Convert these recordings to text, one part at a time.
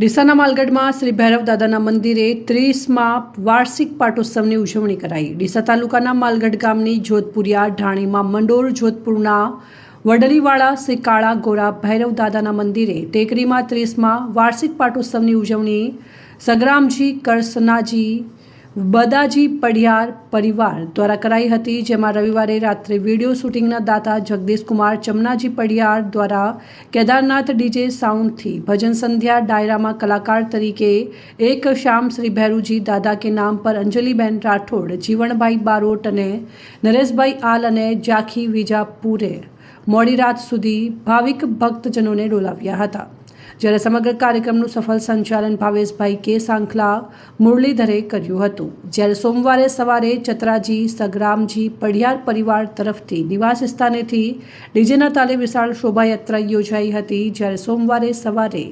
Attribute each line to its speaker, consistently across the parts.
Speaker 1: ડીસાના માલગઢમાં શ્રી ભૈરવ દાદાના મંદિરે 30મા વાર્ષિક પાટોત્સવની ઉજવણી કરાઈ। ડીસા તાલુકાના માલગઢ ગામની જોધપુરિયા ઢાણીમાં મંડોર જોધપુરના વડલીવાળા શ્રી કાળા ગોરા ભૈરવ દાદાના મંદિરે ટેકરીમાં 30મા વાર્ષિક પાટોત્સવની ઉજવણી સગ્રામજી કરસનાજી બદાજી પડિયાર પરિવાર દ્વારા કરાઈ હતી, જેમાં રવિવારે રાત્રે વિડીયો શૂટિંગના દાતા જગદીશકુમાર ચમનાજી પડિયાર દ્વારા કેદારનાથ ડીજે સાઉન્ડથી ભજન સંધ્યા ડાયરામાં કલાકાર તરીકે એક શામ શ્રી ભૈરુજી દાदा के नाम पर अंजलिबेन राठौड़, जीवनभाई बारोट અને નરેશભાઈ આલ અને જાખી વિજાપુરે મોડી રાત સુધી ભાવિક ભક્તજનોને ડોલાવ્યા હતા। જ્યારે સમગ્ર કાર્યક્રમનું સફળ સંચાલન ભાવેશભાઈ કે સાંખલા મુરલીધરે કર્યું હતું। જ્યારે સોમવારે સવારે ચતરાજી સગ્રામજી પડિયાર પરિવાર તરફથી નિવાસ સ્થાનેથી ડીજેના તાલે વિશાળ શોભાયાત્રા યોજાઈ હતી। જ્યારે સોમવારે સવારે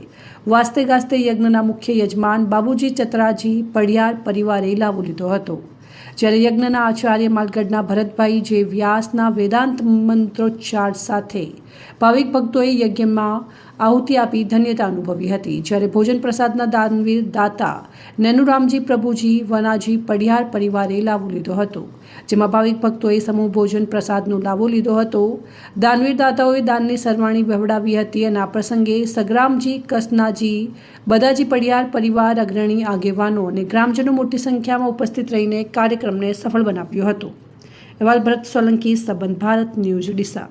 Speaker 1: વાસ્તે ગાસ્તે યજ્ઞના મુખ્ય યજમાન બાબુજી ચતરાજી પડિયાર પરિવારે લાવો લીધો હતો। જ્યારે યજ્ઞના આચાર્ય માલગઢના ભરતભાઈ જે વ્યાસના વેદાંત મંત્રોચ્ચાર સાથે ભાવિક ભક્તોએ યજ્ઞમાં આહુતિ આપી ધન્યતા અનુભવી હતી। જ્યારે ભોજન પ્રસાદના દાનવીર દાતા નેનુરામજી પ્રભુજી વનાજી પડિયાર પરિવારે લાવો લીધો હતો, જેમાં ભાવિક ભક્તોએ સમૂહ ભોજન પ્રસાદનો લાવો લીધો હતો। દાનવીર દાતાઓએ દાનની સરવાણી વહેવડાવી હતી અને આ પ્રસંગે સગ્રામજી કસનાજી બદાજી પડિયાર પરિવાર અગ્રણી આગેવાનો અને ગ્રામજનો મોટી સંખ્યામાં ઉપસ્થિત રહીને કાર્યક્રમને સફળ બનાવ્યો હતો। અહેવાલ ભરત સોલંકી, સંબંધ ભારત ન્યૂઝ, ડીસા।